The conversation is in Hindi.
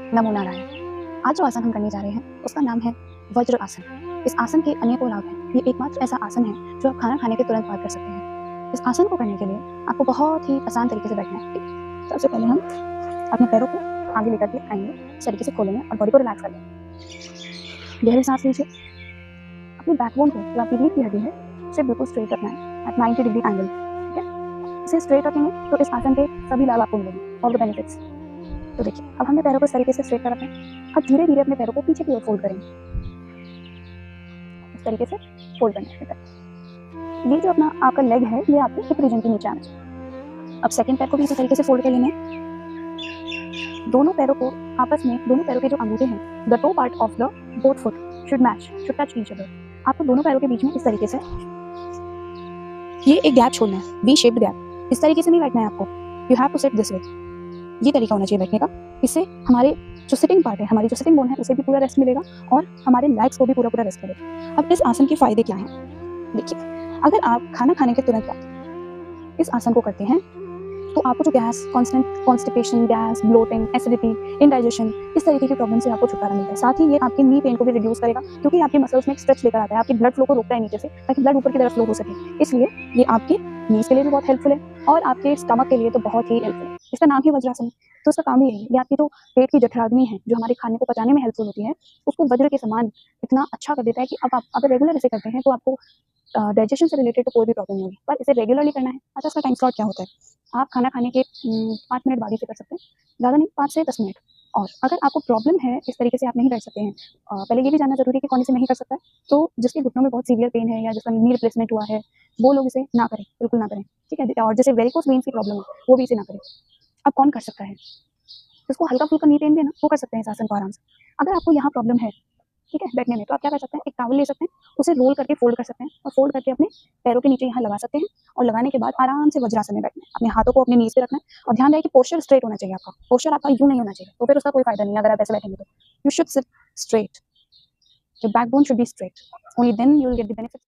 नमो नारायण। आज जो आसन हम करने जा रहे हैं उसका नाम है वज्र आसन। इस आसन के अनेकों लाभ हैं। ये एकमात्र ऐसा आसन है जो आप खाना खाने के तुरंत बाद कर सकते हैं। इस आसन को करने के लिए आपको बहुत ही आसान तरीके से बैठना है। ठीक, सबसे पहले हम अपने पैरों को आगे लेकर के आएंगे, इस तरीके से खोलेंगे और बॉडी को रिलैक्स कर लेंगे। गहरी सांस लीजिए। अपनी बैकबोन को, जो आपकी रीढ़ की हड्डी है, उसे बिल्कुल स्ट्रेट रखना है एट 90 डिग्री एंगल। ठीक है, इसे स्ट्रेट रखेंगे तो इस आसन के सभी लाभ आपको मिलेंगे, ऑल द बेनिफिट्स। तो देखिए, अब हमने पैरों को इस तरीके से स्ट्रेट कर रखा है। अब धीरे धीरे अपने पैरों को पीछे की ओर फोल्ड करेंगे, इस तरीके से फोल्ड करना है। ये जो अपना आपका लेग है, ये आपके हिप रीजन के नीचे आना चाहिए। अब सेकंड पैर को भी इसी तरीके से फोल्ड कर लेंगे। दोनों पैरों को आपस में, दोनों पैरों के जो अंगूठे हैं, the toe part of the both foot should match, should touch each other. आपको दोनों पैरों के बीच में इस तरीके से ये एक गैप छोड़ना है, वी शेप्ड गैप। इस तरीके से नहीं बैठना है आपको, you have to sit this way. ये तरीका होना चाहिए बैठने का। इससे हमारे जो सिटिंग पार्ट है, हमारी जो सिटिंग बोन है, उसे भी पूरा रेस्ट मिलेगा और हमारे लेग्स को भी पूरा रेस्ट मिलेगा। अब इस आसन के फायदे क्या हैं? देखिए, अगर आप खाना खाने के तुरंत बाद इस आसन को करते हैं तो आपको जो gas, constipation, gas, bloating, acidity, indigestion, इस तरीके की प्रॉब्लम से आपको छुटकारा मिलता है। साथ ही ये आपके नी पेन को भी रिड्यूस करेगा, क्योंकि आपके मसल्स में एक स्ट्रेच लेकर आता है, आपके ब्लड फ्लो को रोकता है नीचे से, ताकि ब्लड ऊपर की तरफ फ्लो हो सके। इसलिए ये आपके नीज के लिए भी बहुत हेल्पफुल है और आपके स्टमक के लिए तो बहुत ही हेल्पफुल है। इसका नाम ही वज्रासन है, तो इसका काम ही यही है। ये आपकी जो पेट की जठराग्नि है, जो हमारे खाने को पचाने में हेल्पफुल होती है, उसको वज्र के समान इतना अच्छा कर देता है कि अब आप अगर रेगुलर इसे करते हैं तो आपको डाइजेशन से रिलेटेड तो कोई भी प्रॉब्लम नहीं होगी। पर इसे रेगुलरली करना है। अच्छा, इसका टाइम स्लॉट क्या होता है? आप खाना खाने के 5 मिनट बाद इसे कर सकते हैं, ज़्यादा नहीं, 5 से 10 मिनट। और अगर आपको प्रॉब्लम है, इस तरीके से आप नहीं कर सकते हैं, पहले ये भी जानना ज़रूरी है कि कौन इसे नहीं कर सकता है। तो जिसके घुटनों में बहुत सीवियर पेन है या जिसका नी रिप्लेसमेंट हुआ है, वो लोग इसे ना करें, बिल्कुल ना करें। ठीक है, और जैसे वेरिकोस वेन्स की प्रॉब्लम है, वो भी इसे ना करें। अब कौन कर सकता है? जिसको हल्का-फुल्का नी पेन भी है ना, वो कर सकते हैं इस आसन को आराम से। अगर आपको यहाँ प्रॉब्लम है, ठीक है, बैठने में, तो आप क्या कर सकते हैं, एक टॉवल ले सकते हैं, उसे रोल करके फोल्ड कर सकते हैं और फोल्ड करके अपने पैरों के नीचे यहाँ लगा सकते हैं और लगाने के बाद आराम से वज्रासन में बैठना है। अपने हाथों को अपने नीज पे रखना है और ध्यान रहे कि पोस्चर स्ट्रेट होना चाहिए आपका। पोस्चर आपका यूं नहीं होना चाहिए, तो फिर उसका कोई फायदा नहीं है अगर आप ऐसे बैठेंगे तो। You should sit straight, your backbone should be straight, only then you will get the benefit.